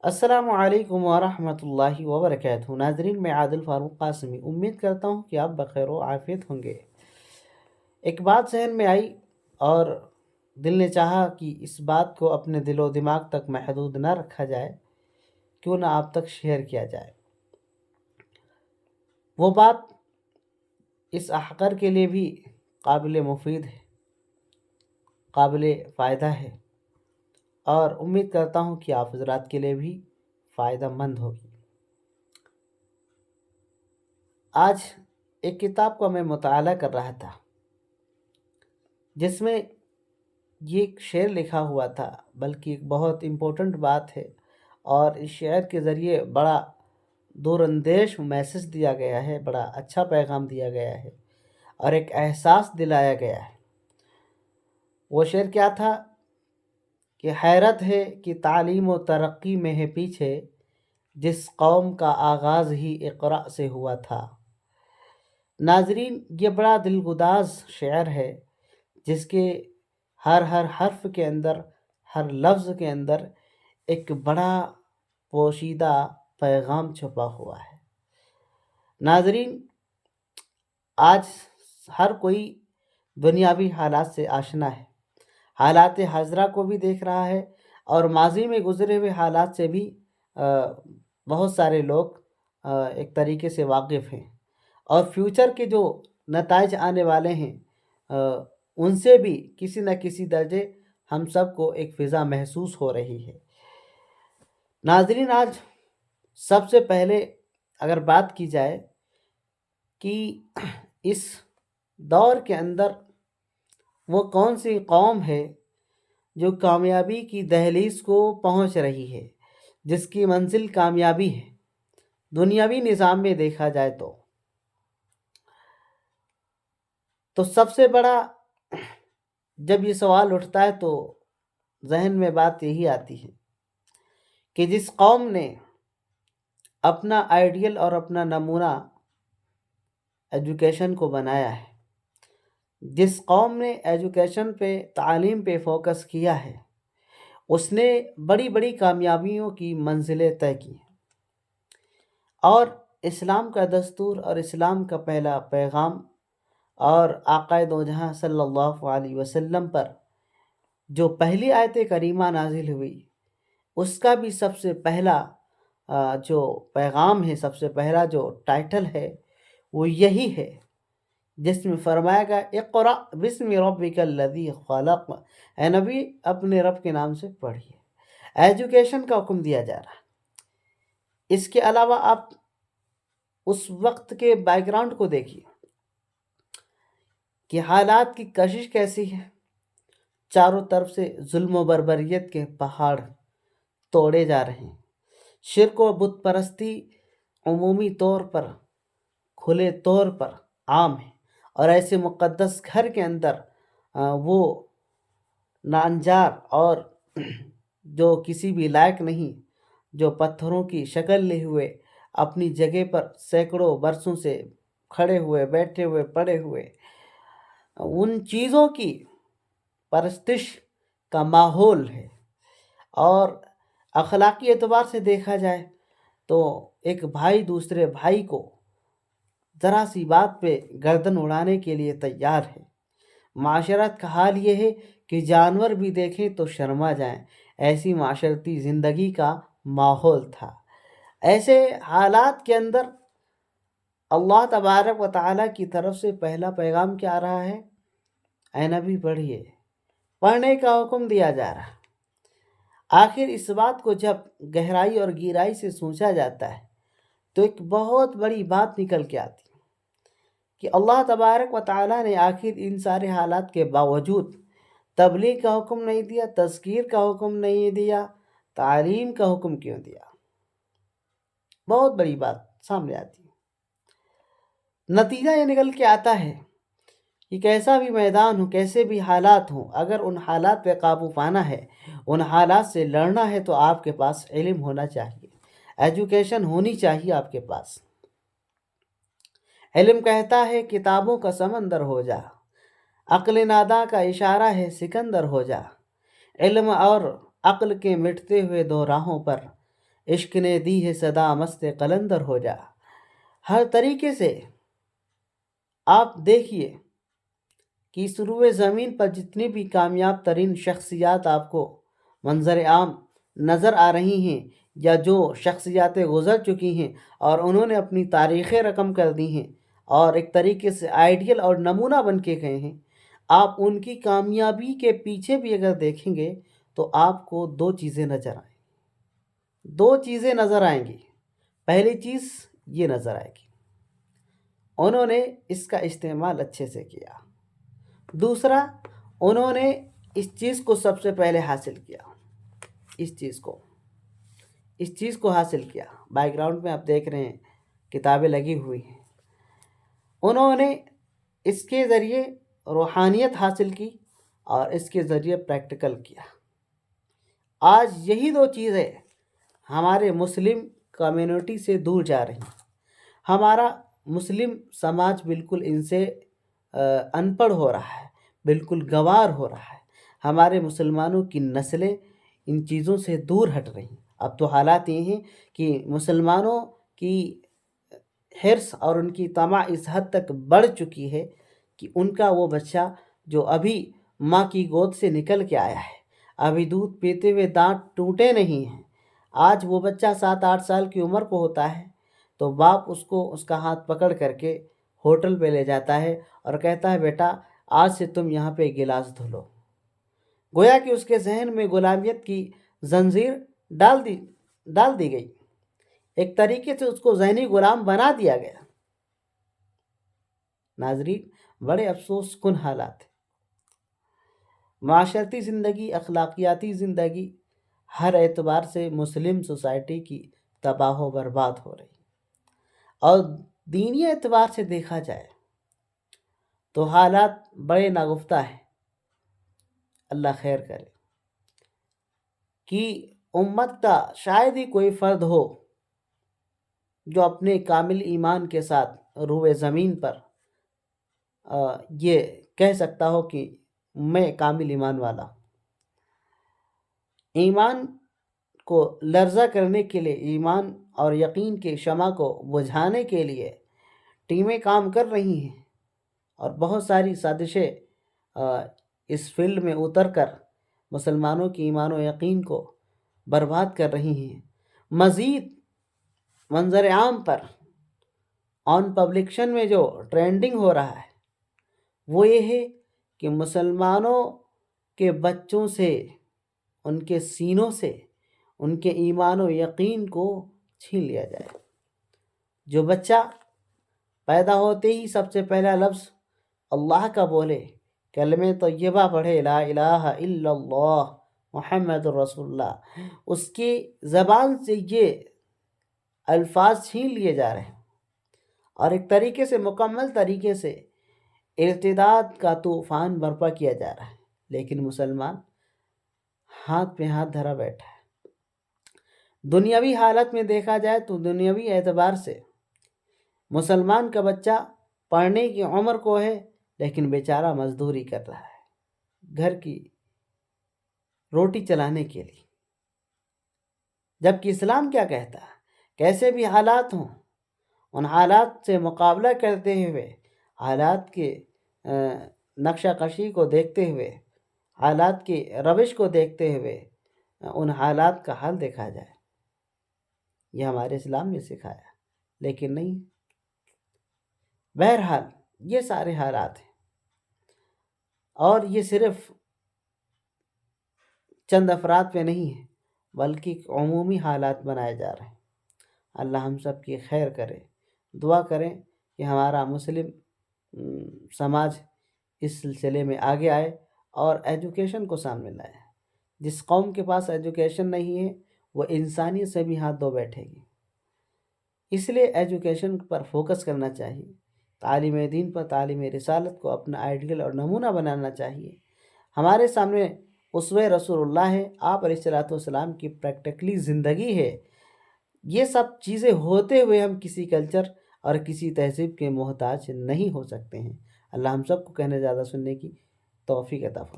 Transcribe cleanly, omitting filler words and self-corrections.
السلام علیکم ورحمۃ اللہ وبرکاتہ ناظرین، میں عادل فاروق قاسمی امید کرتا ہوں کہ آپ بخیر و عافیت ہوں گے۔ ایک بات ذہن میں آئی اور دل نے چاہا کہ اس بات کو اپنے دل و دماغ تک محدود نہ رکھا جائے، کیوں نہ آپ تک شیئر کیا جائے۔ وہ بات اس احقر کے لیے بھی قابل مفید ہے، قابل فائدہ ہے، اور امید کرتا ہوں کہ آپ حضرات کے لیے بھی فائدہ مند ہوگی۔ آج ایک کتاب کا میں مطالعہ کر رہا تھا، جس میں یہ ایک شعر لکھا ہوا تھا، بلکہ ایک بہت امپورٹنٹ بات ہے، اور اس شعر کے ذریعے بڑا دور اندیش میسج دیا گیا ہے، بڑا اچھا پیغام دیا گیا ہے، اور ایک احساس دلایا گیا ہے۔ وہ شعر کیا تھا کہ حیرت ہے کہ تعلیم و ترقی میں ہے پیچھے، جس قوم کا آغاز ہی اقرا سے ہوا تھا۔ ناظرین، یہ بڑا دلگداز شعر ہے، جس کے ہر حرف کے اندر، ہر لفظ کے اندر ایک بڑا پوشیدہ پیغام چھپا ہوا ہے۔ ناظرین، آج ہر کوئی دنیاوی حالات سے آشنا ہے، حالات حاضرہ کو بھی دیکھ رہا ہے، اور ماضی میں گزرے ہوئے حالات سے بھی بہت سارے لوگ ایک طریقے سے واقف ہیں، اور فیوچر کے جو نتائج آنے والے ہیں ان سے بھی کسی نہ کسی درجے ہم سب کو ایک فضا محسوس ہو رہی ہے۔ ناظرین، آج سب سے پہلے اگر بات کی جائے کہ اس دور کے اندر وہ کون سی قوم ہے جو کامیابی کی دہلیز کو پہنچ رہی ہے، جس کی منزل کامیابی ہے دنیاوی نظام میں دیکھا جائے تو سب سے بڑا جب یہ سوال اٹھتا ہے تو ذہن میں بات یہی آتی ہے کہ جس قوم نے اپنا آئیڈیل اور اپنا نمونہ ایجوکیشن کو بنایا ہے، جس قوم نے ایجوکیشن پہ، تعلیم پہ فوکس کیا ہے، اس نے بڑی بڑی کامیابیوں کی منزلیں طے کی ہیں، اور اسلام کا دستور اور اسلام کا پہلا پیغام اور آقا دو جہاں صلی اللہ علیہ وسلم پر جو پہلی آیت کریمہ نازل ہوئی، اس کا بھی سب سے پہلا جو پیغام ہے، سب سے پہلا جو ٹائٹل ہے، وہ یہی ہے، جس میں فرمایا گیا اقرأ بسم ربک الذی خلق۔ اے نبی، اپنے رب کے نام سے پڑھیے۔ ایجوکیشن کا حکم دیا جا رہا ہے۔ اس کے علاوہ آپ اس وقت کے بیک گراؤنڈ کو دیکھیے کہ حالات کی کشش کیسی ہے۔ چاروں طرف سے ظلم و بربریت کے پہاڑ توڑے جا رہے ہیں، شرک و بت پرستی عمومی طور پر، کھلے طور پر عام ہے، اور ایسے مقدس گھر کے اندر وہ نانجار اور جو کسی بھی لائق نہیں، جو پتھروں کی شکل لے ہوئے اپنی جگہ پر سینکڑوں برسوں سے کھڑے ہوئے، بیٹھے ہوئے، پڑے ہوئے، ان چیزوں کی پرستش کا ماحول ہے۔ اور اخلاقی اعتبار سے دیکھا جائے تو ایک بھائی دوسرے بھائی کو ذرا سی بات پہ گردن اڑانے کے لیے تیار ہے۔ معاشرت کا حال یہ ہے کہ جانور بھی دیکھیں تو شرما جائیں، ایسی معاشرتی زندگی کا ماحول تھا۔ ایسے حالات کے اندر اللہ تبارک و تعالیٰ کی طرف سے پہلا پیغام کیا آ رہا ہے؟ اے نبی، پڑھیے۔ پڑھنے کا حکم دیا جا رہا ہے۔ آخر اس بات کو جب گہرائی اور گہرائی سے سوچا جاتا ہے تو ایک بہت بڑی بات نکل کے آتی ہے کہ اللہ تبارک و تعالیٰ نے آخر ان سارے حالات کے باوجود تبلیغ کا حکم نہیں دیا، تذکیر کا حکم نہیں دیا، تعلیم کا حکم کیوں دیا؟ بہت بڑی بات سامنے آتی ہے۔ نتیجہ یہ نکل کے آتا ہے کہ کیسا بھی میدان ہو، کیسے بھی حالات ہوں، اگر ان حالات پہ قابو پانا ہے، ان حالات سے لڑنا ہے، تو آپ کے پاس علم ہونا چاہیے، ایجوکیشن ہونی چاہیے آپ کے پاس۔ علم کہتا ہے کتابوں کا سمندر ہو جا، عقل ناداں کا اشارہ ہے سکندر ہو جا۔ علم اور عقل کے مٹتے ہوئے دو راہوں پر عشق نے دی ہے صدا مست قلندر ہو جا. ہر طریقے سے آپ دیکھیے کہ اس روئے زمین پر جتنی بھی کامیاب ترین شخصیات آپ کو منظر عام نظر آ رہی ہیں، یا جو شخصیاتیں گزر چکی ہیں اور انہوں نے اپنی تاریخیں رقم کر دی ہیں اور ایک طریقے سے آئیڈیل اور نمونہ بن کے گئے ہیں، آپ ان کی کامیابی کے پیچھے بھی اگر دیکھیں گے تو آپ کو دو چیزیں نظر آئیں گی. دو چیزیں نظر آئیں گی. پہلی چیز یہ نظر آئے گی، انہوں نے اس کا استعمال اچھے سے کیا. دوسرا، انہوں نے اس چیز کو سب سے پہلے حاصل کیا. اس چیز کو حاصل کیا. بیک گراؤنڈ میں آپ دیکھ رہے ہیں کتابیں لگی ہوئی ہیں. انہوں نے اس کے ذریعے روحانیت حاصل کی اور اس کے ذریعے پریکٹیکل کیا. آج یہی دو چیزیں ہمارے مسلم کمیونٹی سے دور جا رہی ہیں. ہمارا مسلم سماج بالکل ان سے ان پڑھ ہو رہا ہے، بالکل گنوار ہو رہا ہے. ہمارے مسلمانوں کی نسلیں ان چیزوں سے دور ہٹ رہی ہیں. اب تو حالات یہ ہیں کہ مسلمانوں کی حرص اور ان کی طمع اس حد تک بڑھ چکی ہے کہ ان کا وہ بچہ جو ابھی ماں کی گود سے نکل کے آیا ہے، ابھی دودھ پیتے ہوئے دانت ٹوٹے نہیں ہیں، آج وہ بچہ 7-8 سال کی عمر کو ہوتا ہے تو باپ اس کو اس کا ہاتھ پکڑ کر کے ہوٹل پہ لے جاتا ہے اور کہتا ہے بیٹا آج سے تم یہاں پہ گلاس دھو لو. گویا کہ اس کے ذہن میں غلامیت کی زنجیر ڈال دی گئی. ایک طریقے سے اس کو ذہنی غلام بنا دیا گیا. ناظرین، بڑے افسوس کن حالات ہیں. معاشرتی زندگی، اخلاقیاتی زندگی ہر اعتبار سے مسلم سوسائٹی کی تباہ و برباد ہو رہی. اور دینی اعتبار سے دیکھا جائے تو حالات بڑے ناگفتہ ہیں. اللہ خیر کرے کہ امت کا شاید ہی کوئی فرد ہو جو اپنے کامل ایمان کے ساتھ روئے زمین پر یہ کہہ سکتا ہو کہ میں کامل ایمان والا ہوں. ایمان کو لرزہ کرنے کے لیے، ایمان اور یقین کے شمع کو بجھانے کے لیے ٹیمیں کام کر رہی ہیں اور بہت ساری سازشیں اس فیلڈ میں اتر کر مسلمانوں کی ایمان و یقین کو برباد کر رہی ہیں. مزید منظر عام پر آن پبلکشن میں جو ٹرینڈنگ ہو رہا ہے وہ یہ ہے کہ مسلمانوں کے بچوں سے، ان کے سینوں سے ان کے ایمان و یقین کو چھین لیا جائے. جو بچہ پیدا ہوتے ہی سب سے پہلا لفظ اللہ کا بولے، کلمہ طیبہ پڑھے، لا الہ الا اللہ محمد رسول اللہ، اس کی زبان سے یہ الفاظ چھین لیے جا رہے ہیں اور ایک طریقے سے مکمل طریقے سے ارتداد کا طوفان برپا کیا جا رہا ہے. لیکن مسلمان ہاتھ پہ ہاتھ دھرا بیٹھا ہے. دنیاوی حالت میں دیکھا جائے تو دنیاوی اعتبار سے مسلمان کا بچہ پڑھنے کی عمر کو ہے لیکن بیچارہ مزدوری کر رہا ہے گھر کی روٹی چلانے کے لیے. جبکہ اسلام کیا کہتا ہے؟ کیسے بھی حالات ہوں، ان حالات سے مقابلہ کرتے ہوئے، حالات کے نقشہ کشی کو دیکھتے ہوئے، حالات کی روش کو دیکھتے ہوئے ان حالات کا حل دیکھا جائے. یہ ہمارے اسلام نے سکھایا، لیکن نہیں. بہرحال یہ سارے حالات ہیں اور یہ صرف چند افراد پہ نہیں ہے بلکہ عمومی حالات بنائے جا رہے ہیں. اللہ ہم سب کی خیر کرے. دعا کریں کہ ہمارا مسلم سماج اس سلسلے میں آگے آئے اور ایجوکیشن کو سامنے لائے. جس قوم کے پاس ایجوکیشن نہیں ہے وہ انسانیت سے بھی ہاتھ دھو بیٹھے گی. اس لیے ایجوکیشن پر فوکس کرنا چاہیے. تعلیم دین پر، تعلیم رسالت کو اپنا آئیڈیل اور نمونہ بنانا چاہیے. ہمارے سامنے اسوہ رسول اللہ ہے، آپ علیہ الصلوۃ والسلام کی پریکٹیکلی زندگی ہے. یہ سب چیزیں ہوتے ہوئے ہم کسی کلچر اور کسی تہذیب کے محتاج نہیں ہو سکتے ہیں. اللہ ہم سب کو کہنے زیادہ سننے کی توفیق عطا فرمائے.